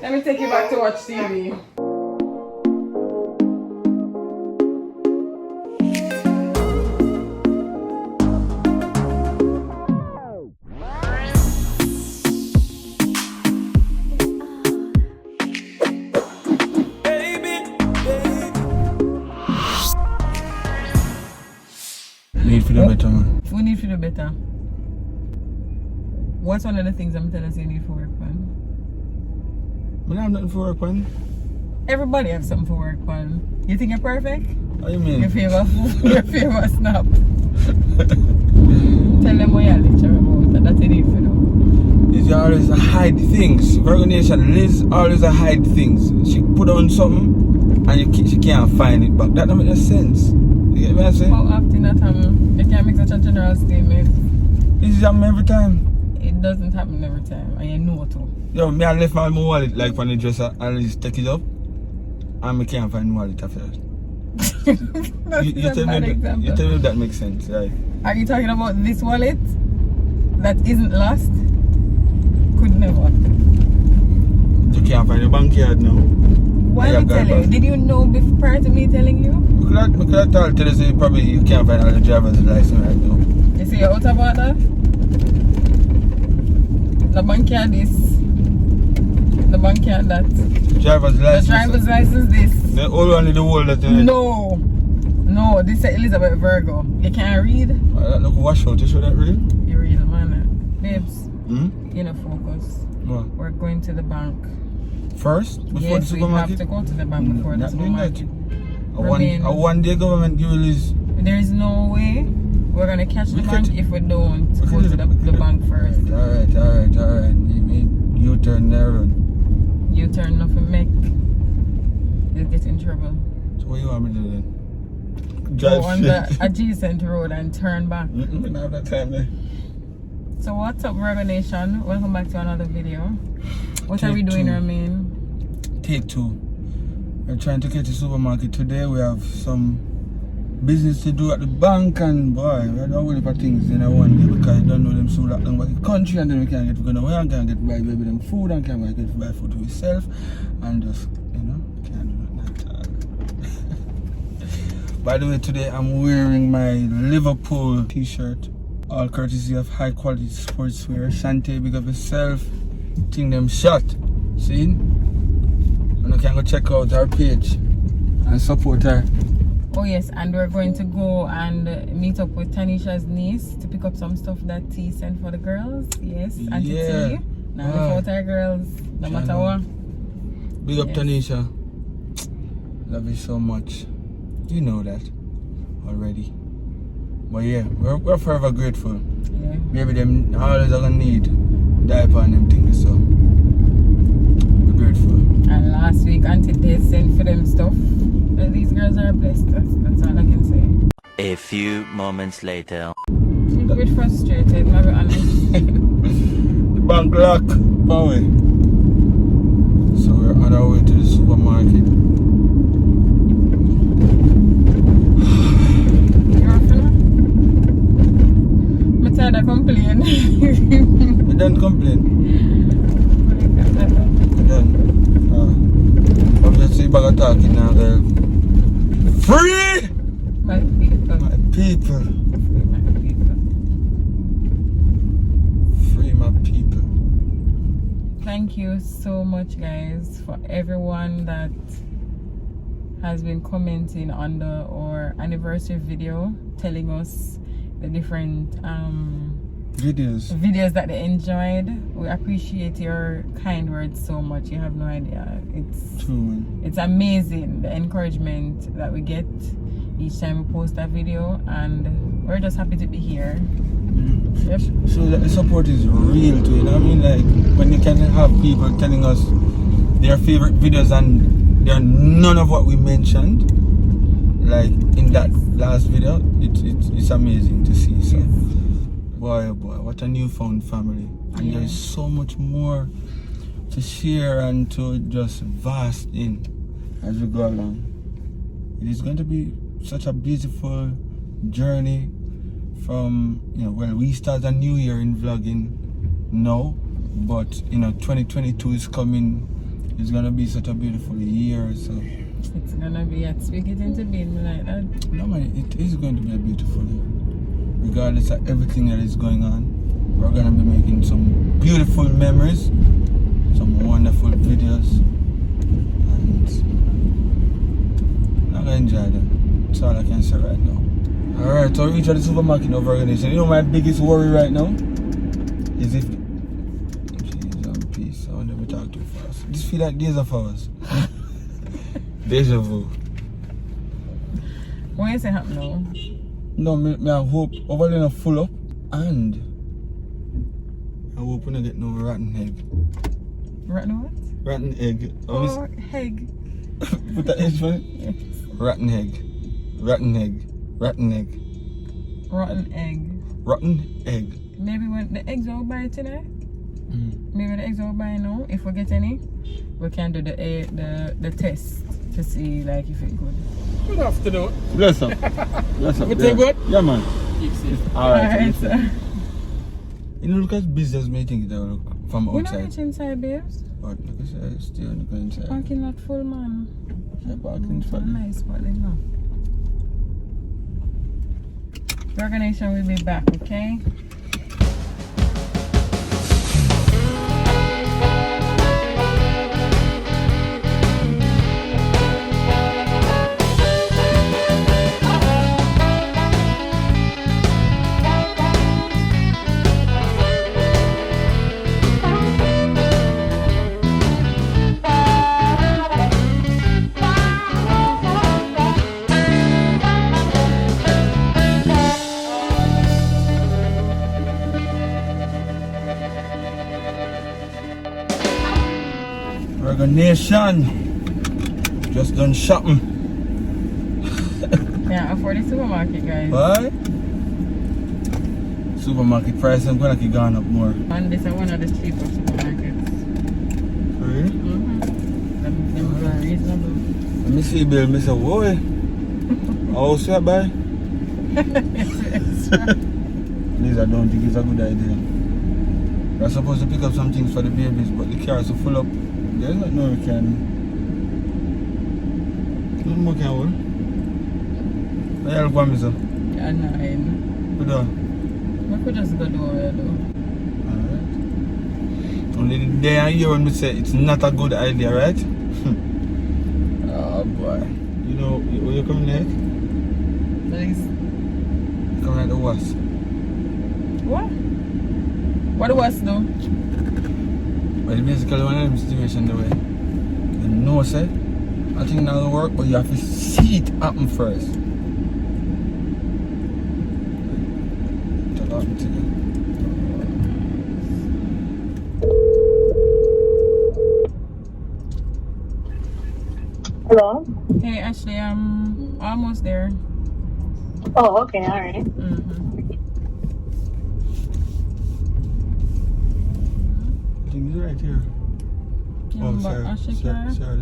Let me take you back to watch TV. Need for the better, man. We need for the better. What's one of the things I'm telling us you need for work, man? I have nothing for work, man. Everybody has something for work, man. You think you're perfect? What do you mean? Your favorite snap. Tell them what you're lecturing about that you need for them. Is you always hide things. Virgonation, Liz always hide things. She put on something and she can't find it back. That don't make no sense. You get what I'm saying? How often that happens? You can't make such a general statement. This is happening every time. It doesn't happen every time, and you know too. Yo, me I left my wallet like on the dresser and I just take it up and I can't find the wallet after that. you tell me if that makes sense, right? Are you talking about this wallet that isn't lost? Could never. You can't find your bank card now. Why did I tell you? Did you know prior to me telling you? I could tell you say probably you can't find all the driver's license right now. You see you're out about that? The bank card is the bank card that. Driver's license. The driver's license this. The old one is the old that No. No, this is Elizabeth Virgo. You can't read? That look wash out, you show that real? You read, man. Babes, you know, focus. What? We're going to the bank. First? Before the supermarket? We have to go to the bank before the supermarket. A one-day government release. There is no way we're going to catch the bank if we don't go to the bank first. Alright. U-turn there. U-turn nothing make. You'll get in trouble. So what you want me to do then? Go on the adjacent road and turn back. We don't have that time there. So what's up, Virgonation? Welcome back to another video. What are we doing, Romain? Take 2. We're trying to get to the supermarket today. We have some business to do at the bank, and boy, we don't really for things in one day because you don't know them so locked down by the country, and then we can't get to go nowhere and can't get to buy baby them food and can't get to buy food to yourself and just, can't do nothing at all. By the way, today I'm wearing my Liverpool t-shirt, all courtesy of high quality sportswear. Shante, big up yourself. Think them shot. See? And you can go check out our page and support her. Oh yes, and we're going to go and meet up with Tanisha's niece to pick up some stuff that T sent for the girls. Yes, Auntie T. Now without our girls, no matter what. Big up Tanisha. Love you so much. You know that already. But yeah, we're forever grateful. Yeah. Maybe them always are gonna need diaper and them things, so we're grateful. And last week Auntie T sent for them stuff. But these girls are blessed. That's all I can say. A few moments later. I'm a bit frustrated, to be honest. The bank lock, power. So we're on our way to the supermarket. I'm tired of complaining. You don't complain. You don't. Obviously, bag of talking now, girl. Free! My people. My people. My people. Free my people. Thank you so much, guys, for everyone that has been commenting under our anniversary video, telling us the different videos that they enjoyed. We appreciate your kind words so much. You have no idea. It's true, man. It's amazing the encouragement that we get each time we post that video, and we're just happy to be here. Yep. So that the support is real too, you know what I mean? Like when you can have people telling us their favorite videos and they're none of what we mentioned, like in that last video, it's amazing to see. So boy, oh boy, what a newfound family. And there is so much more to share and to just vast in as we go along. It is going to be such a beautiful journey from, we start a new year in vlogging now, but 2022 is coming It's gonna be such a beautiful year, so. It's gonna be, I'd speak it into being like that. No man, it is going to be a beautiful year. Regardless of everything that is going on, we're gonna be making some beautiful memories, some wonderful videos, and I'm gonna enjoy them. That's all I can say right now. Alright, so we reach the supermarket of Virgonation. You know my biggest worry right now is if jeez, I'm peace. I will never talk too fast. Just feel like days of ours. Deja vu. What is it happening No, me I hope over there full up, and I hope we don't get no rotten egg. now? Rotten what? Rotten egg. Oh, egg. Put that H for it? Yes. Rotten egg. Rotten egg. Rotten egg. Rotten egg. Rotten egg. Maybe when the eggs are by today. Mm. Maybe the eggs are by now. If we get any, we can do the test to see like if it's good. Good afternoon. Bless up. Bless up. Everything good? Yeah, man. Keep safe. Alright. so You know, look at business making it look from we're not outside. reaching inside, babes. But like I said, still on the inside. Parking lot full, man. Yeah, parking It's for the nice, but there's no. Virgonation will be back, okay? Virgonation. Just done shopping. Yeah, afford the supermarket, guys. What? Supermarket price, I'm gonna keep going up more. And this is one of the cheapest supermarkets. Really? Them are reasonable. Let me see, Bill. Me say, boy. How should I buy? Please, I don't think it's a good idea. We're supposed to pick up some things for the babies, but the car is so full up. There's not no we can. No more can hold. I help one, Mister. Yeah, 9. Good on. We could just go do it though. Alright. Only the day I hear when we say it's not a good idea, right? Oh boy. You know where you coming at? Nice. Coming at the worst. What? What the worst though? Well, basically one of them situation the way. You know say, I think now will work, but you have to see it happen first. Talk about it today. Hello? Hey Ashley, I'm almost there. Oh, okay, alright. I think it's right here. Yeah, Oh, but sorry. Ashley Sorry. car? Sorry.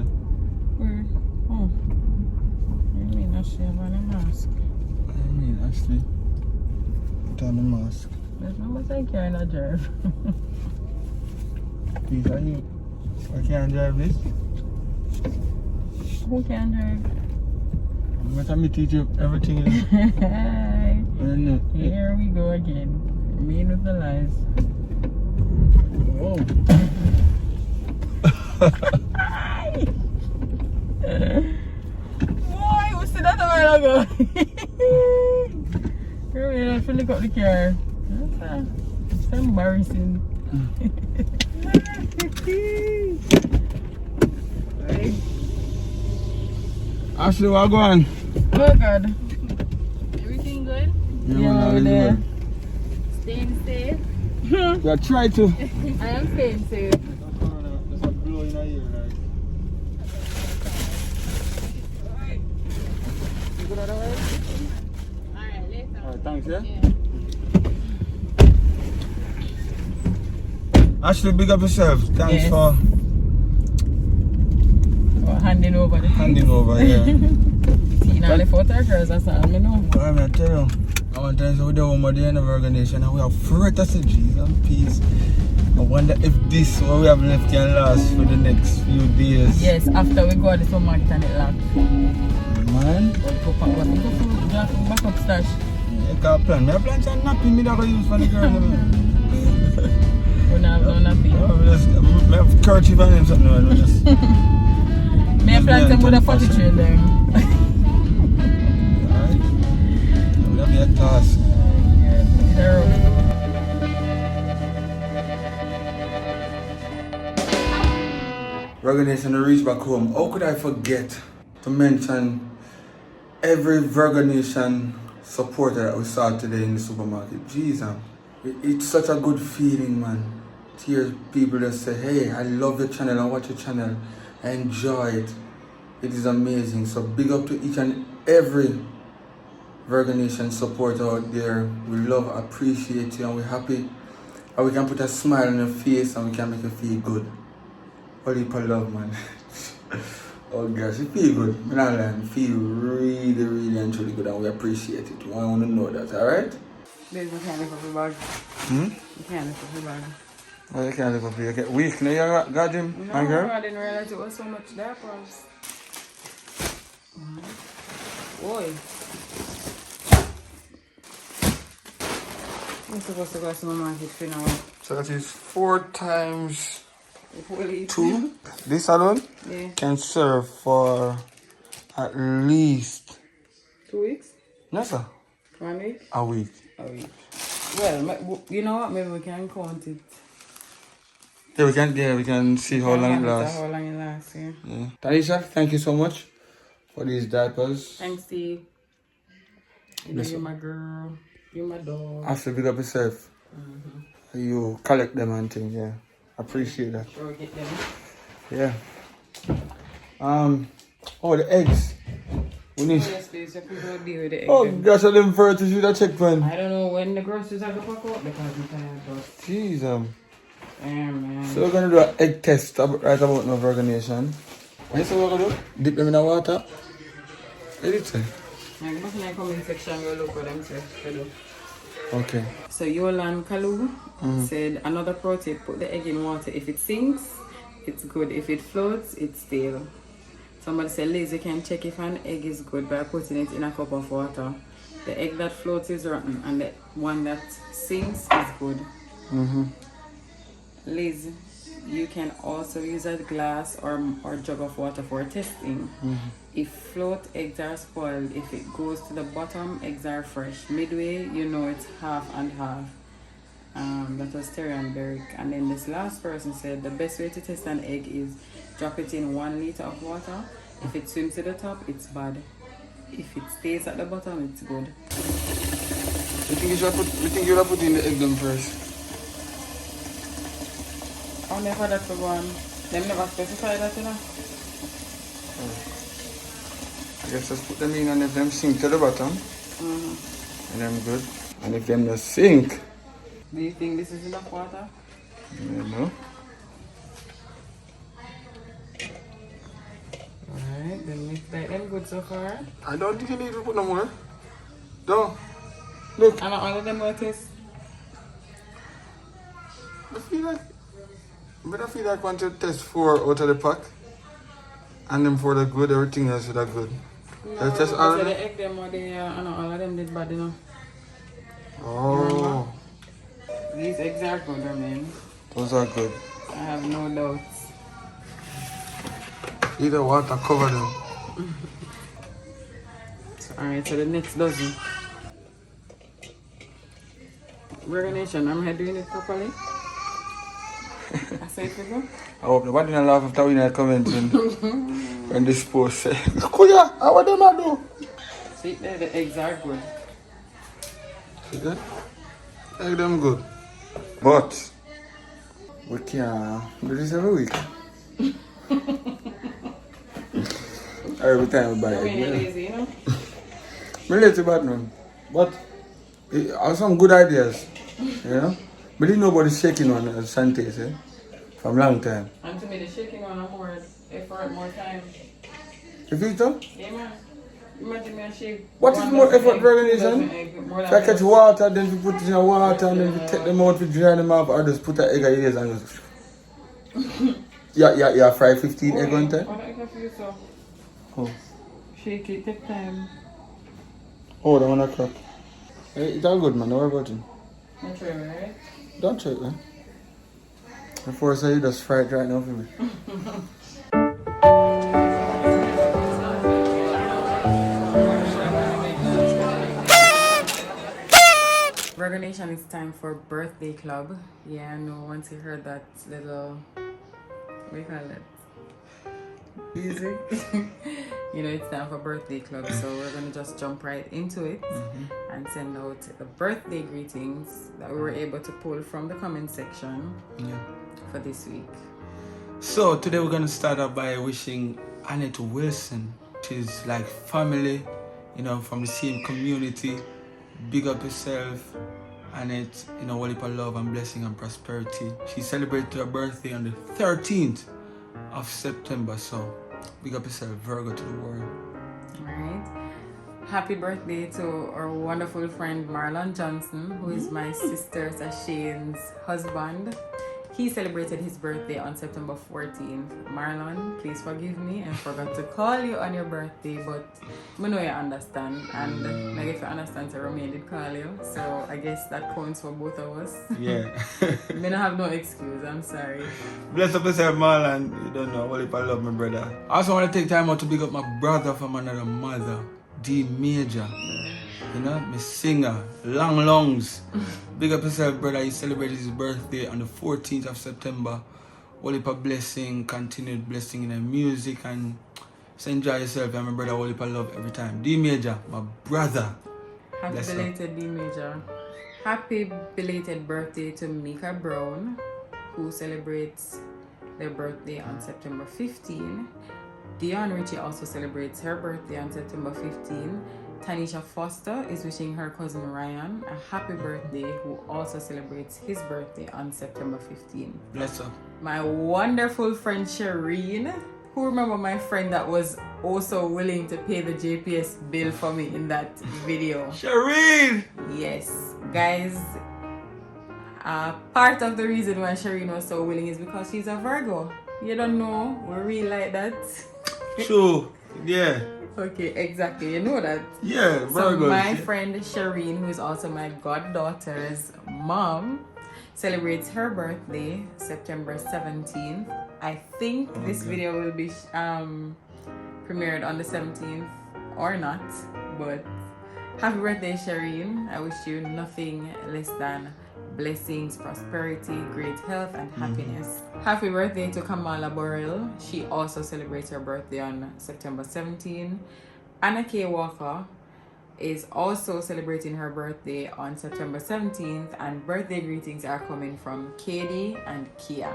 Where? Oh. What do you mean Ashley have on a mask? I mean, actually, put on the mask. There's no more take care in a drive. Please, are you? I can't drive this. Who can drive? I'm gonna me teach you everything. Here we go again. Me with the lies. Whoa. Boy, we said that a while ago. Romain, I feel like up the car. It's embarrassing. Right. Ashley, what going? Oh God. Everything good? Yeah, we're there. Staying safe? Yeah, try to. I am staying safe. There's a blow in our ear, right? You good otherwise? Alright, later. Alright, thanks, yeah? Yeah. Ashley, big up yourself. Thanks Yes. for Handing over the handing over, yeah. Seeing all the photographers, that's all I know. I'm gonna tell you, I want to tell you, we're the home of the Virgonation and we have fruit as a Jesus and peace. I wonder if this what we have left can last for the next few days. Yes, after we go to the supermarket and it locked. Man. But go back up stash. I can't plan. I plan some napping me that I use for the girl. We don't have no nappy. I have kerchief and him something. I just. May I plan some with a potty train there? Alright. That would be a task. Virgonation, I reach back home. How could I forget to mention every Virgonation supporter that we saw today in the supermarket? Jesus, it's such a good feeling, man. To hear people that say, hey, I love your channel, I watch your channel, I enjoy it. It is amazing. So big up to each and every Virgonation supporter out there. We love, appreciate you, and we're happy. And we can put a smile on your face and we can make you feel good. All you love, man. Oh gosh, you feel good. I'm not lying. You feel really, really and truly good, and we appreciate it. I want to know that, alright? There's no kind of a bag. You can't lift up the bag. Oh, you can't live up here. You get weak now, you got him, No, my girl? I didn't realize it was so much there, Pops. Boy. I'm supposed to go to the market for now. So that is 4 times Holy 2. This alone Yeah. can serve for at least 2 weeks? no sir, 1 week? a week. A week. Well, you know what? Maybe we can count it. Yeah, we can see how long it lasts. How long it lasts, yeah. Yeah. Tanisha, thank you so much for these diapers. Thanks, Steve. You know, you're my girl. You're my dog. After big up yourself. You collect them and things, yeah. Appreciate that. Sure, get them. Yeah. Oh, the eggs. We need. Yes, please. So people deal with the egg. Oh gosh, I didn't first to shoot a checkpoint. I don't know when the groceries are going to pack up because I'm tired, but. Jeez, Damn, man. So we're gonna do an egg test right about no Virgonation. You see what we're gonna do? Dip them in the water. What did it say? I'm going to come in the section and look what them say. Okay. So Yolan Kalu said another pro tip, put the egg in water. If it sinks, it's good. If it floats, it's stale. Somebody said Liz, you can check if an egg is good by putting it in a cup of water. The egg that floats is rotten and the one that sinks is good. Liz, you can also use a glass or jug of water for testing. If float, eggs are spoiled. If it goes to the bottom, eggs are fresh. Midway, you know it's half and half. That was Terry and Derek. And then this last person said the best way to test an egg is drop it in 1 liter of water. If it swims to the top, it's bad. If it stays at the bottom, it's good. You think you should put in the egg them first? I'll never that for one. Them never specify that, you know. I guess just put them in, and if them sink to the bottom, and them good. And if them just sink, Do you think this is enough water? you know. Alright, then it's like them good so far. I don't think you need to put no more. No. Look, And all of them will taste. I feel like want to test 4 out of the pack. And them for the good, everything else is that good. No, That's just all of the them? egg them or the, all of them did bad, you know. Oh, These eggs are good, I mean. those are good. I have no doubts. Either water cover them. Alright, so the next dozen. Virgonation, am I doing it properly? I say it before? I hope nobody didn't laugh after we not commenting when this post say, Kuya, how are them I do? See there, the eggs are good. See that? Egg them good. But we can't do this every week. Every time we buy I mean, egg. lazy, you know? I'm lazy bad man. But I have some good ideas. You know? But didn't nobody shaking on Santa's, eh? From long time. And to me, the shaking one, more effort, more time. You feel so? Yeah, man. Imagine me shake. What is more effort, Virgonation? More If I catch water, then we put it in the water, and then we take them out, we dry them off, or just put an egg in ears and just... yeah, fry 15 egg on time. I don't know if you saw. Oh. Shake it, take time. Oh, that one a crack. Hey, it's all good, man. Don't worry about it. Don't try it, right? Don't try it, man. Before I say you just fry it right now for me. Virgonation, it's time for birthday club. Yeah, I know once you heard that little, what do you call it? Music. You know, it's time for birthday club, so we're gonna just jump right into it and send out the birthday greetings that we were able to pull from the comment section for this week. So today we're gonna start off by wishing Annette Wilson, she's like family, you know, from the same community. Big up yourself, Annette, you know, all of love and blessing and prosperity. She celebrated her birthday on the 13th of September, so big up yourself, Virgo to the world. Alright. Happy birthday to our wonderful friend Marlon Johnson, who is my sister Sashane's husband. He celebrated his birthday on September 14th. Marlon, please forgive me. I forgot to call you on your birthday, but I know you understand. And I guess you understand, so Romain did call you. So I guess that counts for both of us. Yeah. I don't have no excuse, I'm sorry. Bless up yourself, Marlon. You don't know all if I love my brother. I also want to take time out to big up my brother from another mother, D Major. You know, my singer, Long Lungs. Big up yourself, brother. He celebrated his birthday on the 14th of September. All heap of blessing, continued blessing in the music, and just enjoy yourself. And my brother, all heap of love every time. D Major, my brother. Happy belated D Major. Happy belated birthday to Mika Brown, who celebrates their birthday on September 15. Dion Ritchie also celebrates her birthday on September 15. Tanisha Foster is wishing her cousin Ryan a happy birthday, who also celebrates his birthday on September 15. Bless her. My wonderful friend Shireen, who remember my friend that was also willing to pay the JPS bill for me in that video. Shireen! Yes, guys, part of the reason why Shireen was so willing is because she's a Virgo. You don't know, we're really like that. True, yeah. Okay, exactly. You know that. Yeah, Virgos. So my friend Shireen, who is also my goddaughter's mom, celebrates her birthday September 17th. I think this video will be premiered on the 17th or not, but happy birthday, Shireen. I wish you nothing less than blessings, prosperity, great health, and happiness. Happy birthday to Kamala Burrell. She also celebrates her birthday on September 17. Anna K. Walker is also celebrating her birthday on September 17th, and birthday greetings are coming from Katie and Kia.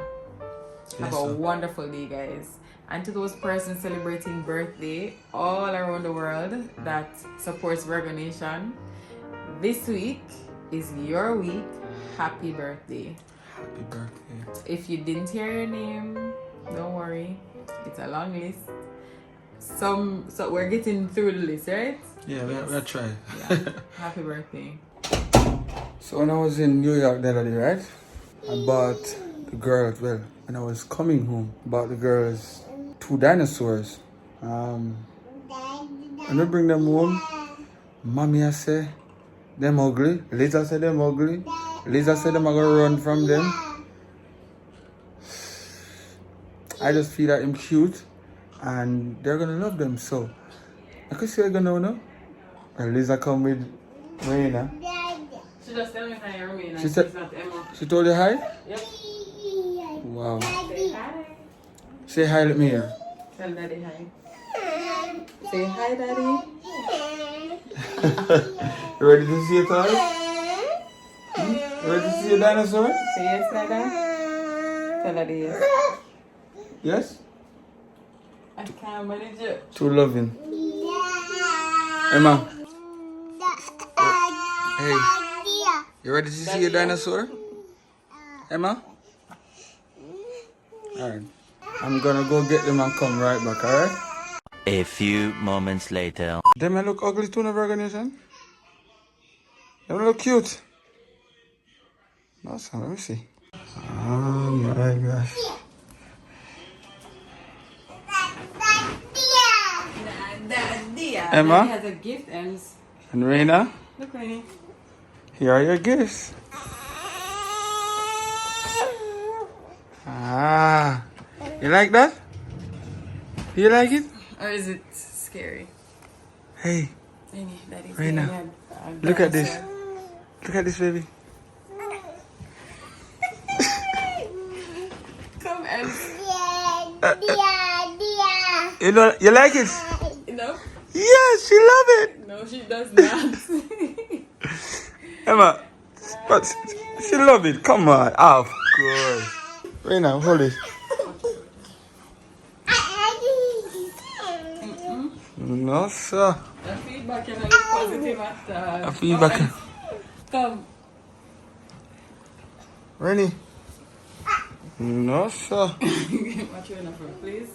Have a wonderful day, guys. And to those persons celebrating birthday all around the world that supports Virgonation, this week is your week. Happy birthday. Happy birthday. If you didn't hear your name, don't worry. It's a long list. So we're getting through the list, right? Yeah, we'll try. Yeah. Happy birthday. So when I was in New York the other day, right? I bought the girls, well, when I was coming home, bought the girls 2 dinosaurs. When we bring them home, Mommy I say, them ugly. Lisa said them ugly. Lisa said them are gonna run from them. I just feel that I'm cute and they're gonna love them, so I could say I'm gonna know. And Lisa come with Raina. She just tell me hi, Romain. She said, not Emma. she told you hi? Yep. Wow. Say hi. Say hi, let me hear. Tell Daddy hi. Say hi, Daddy. You ready to see it all? You ready to see a dinosaur? Say yes, Dada. Tell Daddy yes. Yes? I can't manage it. Too loving. Emma. Hey. You ready to see a dinosaur? Emma? Alright. I'm gonna go get them and come right back, alright? A few moments later. Them may look ugly too, no Virgonation? Them look cute. No, son, let me see. Oh my gosh. Emma? Daddy has a gift, and Reina? look, Rainy. Here are your gifts. Ah, you like that? You like it? Or is it scary? Hey, Rainy, Daddy's Raina, getting a look at this. dinosaur. Look at this, baby. Come and You know, you like it? no, Yes, she love it. no, she does not. Emma, but she love it. Come on, of course. Reina, hold it. No, sir. The feedback can look positive at A feedback. Come. Rennie. No, sir. Watch your number, please.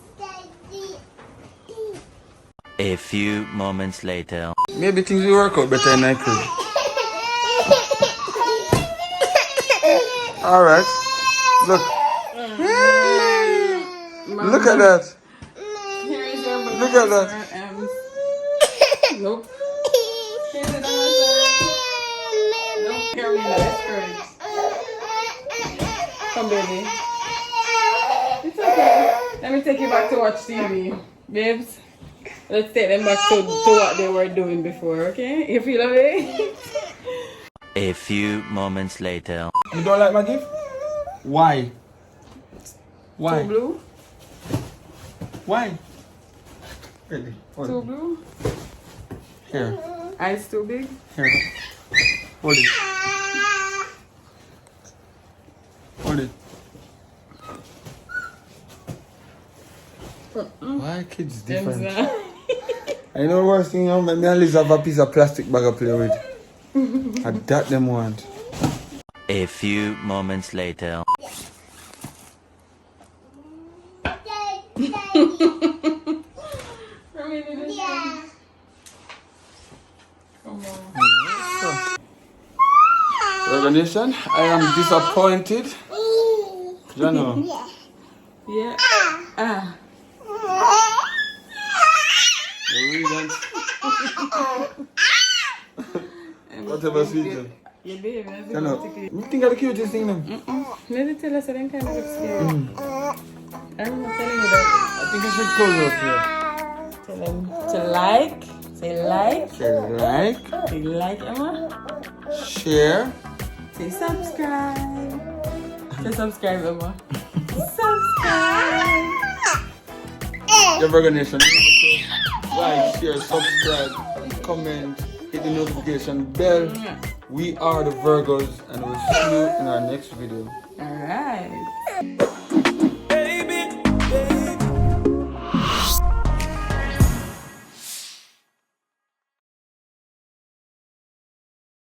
A few moments later. Maybe things will work out better than I could. Alright. Look. Look at that. Here is your Look at that. Nope. Here's the dinosaur. Nope. Here we go. That's correct. Come, baby. It's okay. Let me take you back to watch TV. Babes, let's take them back to what they were doing before, okay? You feel okay? A few moments later. You don't like my gift? Why? Why? Too blue? Why? Really? Hold Too it. blue? Here. Eyes too big? Here. Hold it. Hold it. Why kids different? I know the worst thing, me at least have a piece of plastic bag to play with. And that them want. A few moments later. Virgonation, I am disappointed. Jano. Yeah. Ah. You really don't. Whatever sweet. Yeah, baby. Jano, you think of the cutest thing now? Maybe tell us something kind of scary. I'm not telling you that. I think you should close up here. Tell them to like. Say like. Say like, Say like, Emma. share. Say subscribe. Say subscribe, Emma. Subscribe. Your Virgonation. Like, share, subscribe, comment, hit the notification bell. We are the Virgos, and we'll see you in our next video. Alright.